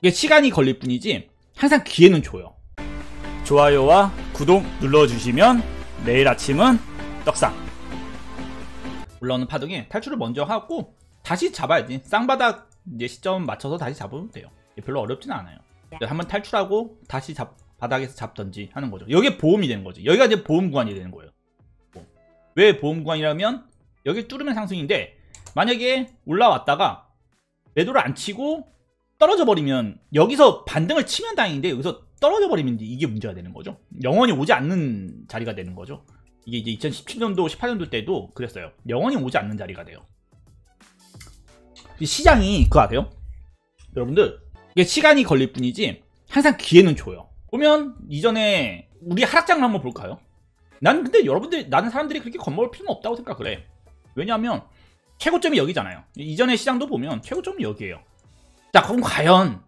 이게 시간이 걸릴 뿐이지 항상 기회는 줘요. 좋아요와 구독 눌러주시면 내일 아침은 떡상. 올라오는 파동에 탈출을 먼저 하고 다시 잡아야지. 쌍바닥 이제 시점 맞춰서 다시 잡으면 돼요. 별로 어렵지는 않아요. 한번 탈출하고 다시 바닥에서 잡던지 하는 거죠. 여기에 보험이 되는 거죠. 여기가 이제 보험 구간이 되는 거예요. 왜 보험 구간이라면 여기 뚫으면 상승인데 만약에 올라왔다가 매도를 안 치고 떨어져 버리면 여기서 반등을 치면 다행인데 여기서 떨어져 버리면 이게 문제가 되는 거죠. 영원히 오지 않는 자리가 되는 거죠. 이게 이제 2017년도 18년도 때도 그랬어요. 영원히 오지 않는 자리가 돼요. 시장이 그거 아세요? 여러분들 이게 시간이 걸릴 뿐이지 항상 기회는 줘요. 보면 이전에 우리 하락장을 한번 볼까요? 근데 여러분들 나는 사람들이 그렇게 겁먹을 필요는 없다고 생각을 해. 왜냐하면 최고점이 여기잖아요. 이전의 시장도 보면 최고점이 여기에요. 자, 그럼 과연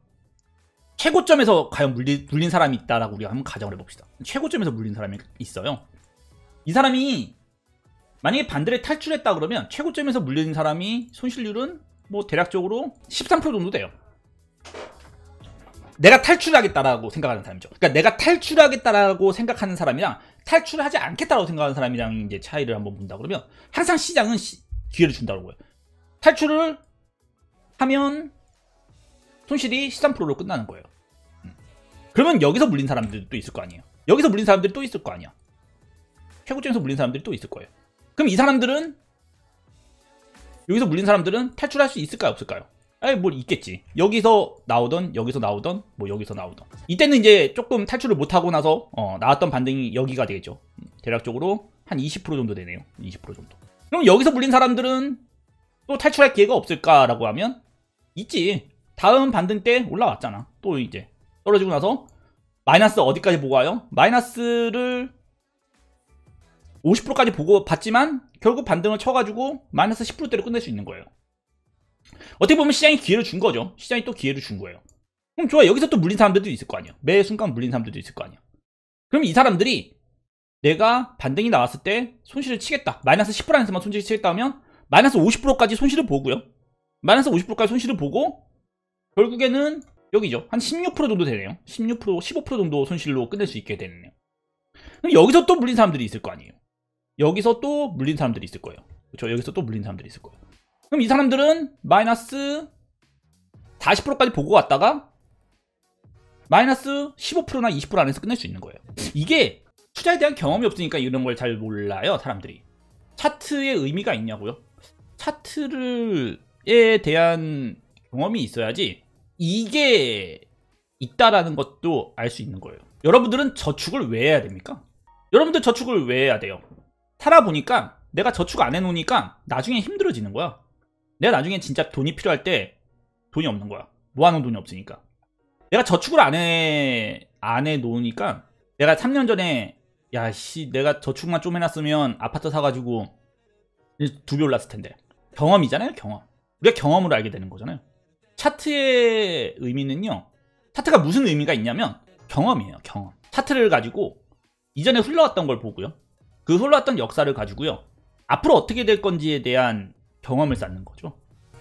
최고점에서 과연 물린 사람이 있다라고 우리가 한번 가정을 해봅시다. 최고점에서 물린 사람이 있어요. 이 사람이 만약에 반대로 탈출했다 그러면 최고점에서 물린 사람이 손실률은 뭐 대략적으로 13% 정도 돼요. 내가 탈출하겠다라고 생각하는 사람이죠. 그러니까 내가 탈출하겠다라고 생각하는 사람이랑 탈출하지 않겠다라고 생각하는 사람이랑 이제 차이를 한번 본다 그러면 항상 시장은 기회를 준다고 해요. 탈출을 하면 손실이 13%로 끝나는 거예요. 그러면 여기서 물린 사람들도 있을 거 아니에요. 여기서 물린 사람들이 또 있을 거 아니야. 최고점에서 물린 사람들이 또 있을 거예요. 그럼 이 사람들은 여기서 물린 사람들은 탈출할 수 있을까요? 없을까요? 아니 뭘 있겠지. 여기서 나오던 여기서 나오던 뭐 여기서 나오던 이때는 이제 조금 탈출을 못하고 나서 나왔던 반등이 여기가 되겠죠. 대략적으로 한 20% 정도 되네요. 20% 정도. 그럼 여기서 물린 사람들은 또 탈출할 기회가 없을까라고 하면 있지. 다음 반등 때 올라왔잖아. 또 이제 떨어지고 나서 마이너스 어디까지 보고 와요? 마이너스를 50%까지 보고 봤지만 결국 반등을 쳐가지고 마이너스 10%대로 끝낼 수 있는 거예요. 어떻게 보면 시장이 기회를 준 거죠. 시장이 또 기회를 준 거예요. 그럼 좋아. 여기서 또 물린 사람들도 있을 거 아니야. 매 순간 물린 사람들도 있을 거 아니야. 그럼 이 사람들이 내가 반등이 나왔을 때 손실을 치겠다. 마이너스 10% 안에서만 손실을 치겠다 하면 마이너스 50%까지 손실을 보고요. 마이너스 50%까지 손실을 보고 결국에는 여기죠. 한 16% 정도 되네요. 16%, 15% 정도 손실로 끝낼 수 있게 되네요. 그럼 여기서 또 물린 사람들이 있을 거 아니에요. 여기서 또 물린 사람들이 있을 거예요. 그렇죠? 여기서 또 물린 사람들이 있을 거예요. 그럼 이 사람들은 마이너스 40%까지 보고 왔다가 마이너스 15%나 20% 안에서 끝낼 수 있는 거예요. 이게 투자에 대한 경험이 없으니까 이런 걸 잘 몰라요, 사람들이. 차트의 의미가 있냐고요? 차트에 대한 경험이 있어야지 이게 있다라는 것도 알 수 있는 거예요. 여러분들은 저축을 왜 해야 됩니까? 여러분들 저축을 왜 해야 돼요? 살아보니까 내가 저축 안 해놓으니까 나중에 힘들어지는 거야. 내가 나중에 진짜 돈이 필요할 때 돈이 없는 거야. 모아놓은 돈이 없으니까. 내가 저축을 안 해놓으니까 내가 3년 전에 내가 저축만 좀 해놨으면 아파트 사가지고 2배 올랐을 텐데. 경험이잖아요, 경험. 우리가 경험으로 알게 되는 거잖아요. 차트의 의미는요. 차트가 무슨 의미가 있냐면 경험이에요, 경험. 차트를 가지고 이전에 흘러왔던 걸 보고요. 그 흘러왔던 역사를 가지고요. 앞으로 어떻게 될 건지에 대한 경험을 쌓는 거죠.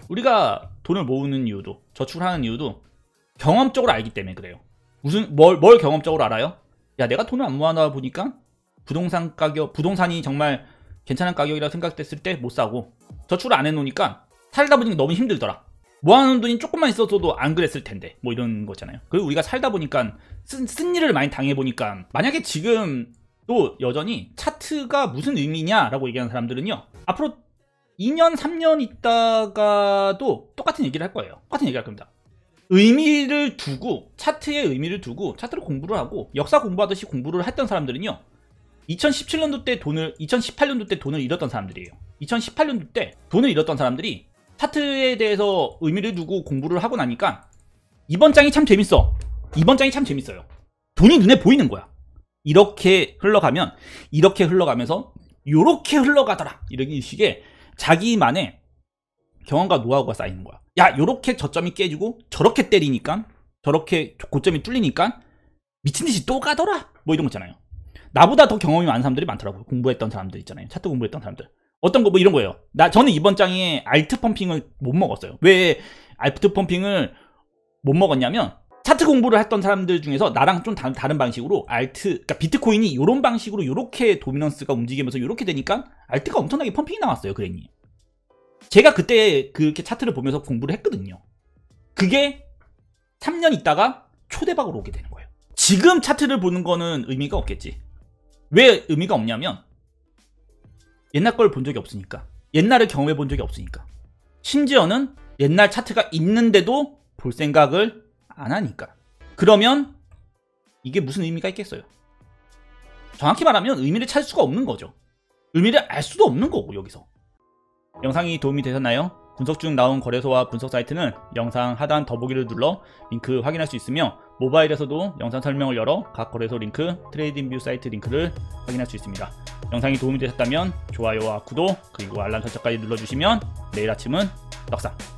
우리가 돈을 모으는 이유도, 저축을 하는 이유도 경험적으로 알기 때문에 그래요. 뭘 경험적으로 알아요? 내가 돈을 안 모아놔 보니까 부동산이 정말 괜찮은 가격이라고 생각됐을 때 못 사고 저축을 안 해놓으니까 살다 보니까 너무 힘들더라. 모아놓은 돈이 조금만 있었어도 안 그랬을 텐데 뭐 이런 거잖아요. 그리고 우리가 살다 보니까 쓴 일을 많이 당해보니까 만약에 지금 또 여전히 차트가 무슨 의미냐라고 얘기하는 사람들은요. 앞으로 2년, 3년 있다가도 똑같은 얘기를 할 거예요. 똑같은 얘기를 할 겁니다. 의미를 두고 차트에 의미를 두고 차트를 공부를 하고 역사 공부하듯이 공부를 했던 사람들은요. 2017년도 때 2018년도 때 돈을 잃었던 사람들이에요. 2018년도 때 돈을 잃었던 사람들이 차트에 대해서 의미를 두고 공부를 하고 나니까 이번 장이 참 재밌어. 이번 장이 참 재밌어요. 돈이 눈에 보이는 거야. 이렇게 흘러가면 이렇게 흘러가면서 이렇게 흘러가더라. 이런 식의 자기만의 경험과 노하우가 쌓이는 거야. 요렇게 저점이 깨지고 저렇게 때리니까 저렇게 고점이 뚫리니까 미친듯이 또 가더라. 뭐 이런 거 있잖아요. 나보다 더 경험이 많은 사람들이 많더라고요. 공부했던 사람들 있잖아요. 차트 공부했던 사람들. 어떤 거 뭐 이런 거예요. 저는 이번 장에 알트 펌핑을 못 먹었어요. 왜 알트 펌핑을 못 먹었냐면 차트 공부를 했던 사람들 중에서 나랑 좀 다른 방식으로 그러니까 비트코인이 이런 방식으로 이렇게 도미넌스가 움직이면서 이렇게 되니까 알트가 엄청나게 펌핑이 나왔어요. 그랬니? 제가 그때 그렇게 차트를 보면서 공부를 했거든요. 그게 3년 있다가 초대박으로 오게 되는 거예요. 지금 차트를 보는 거는 의미가 없겠지. 왜 의미가 없냐면 옛날 걸 본 적이 없으니까. 옛날을 경험해 본 적이 없으니까. 심지어는 옛날 차트가 있는데도 볼 생각을 안 하니까. 그러면 이게 무슨 의미가 있겠어요? 정확히 말하면 의미를 찾을 수가 없는 거죠. 의미를 알 수도 없는 거고 여기서. 영상이 도움이 되셨나요? 분석 중 나온 거래소와 분석 사이트는 영상 하단 더보기를 눌러 링크 확인할 수 있으며 모바일에서도 영상 설명을 열어 각 거래소 링크, 트레이딩뷰 사이트 링크를 확인할 수 있습니다. 영상이 도움이 되셨다면 좋아요와 구독 그리고 알람 설정까지 눌러주시면 내일 아침은 떡상!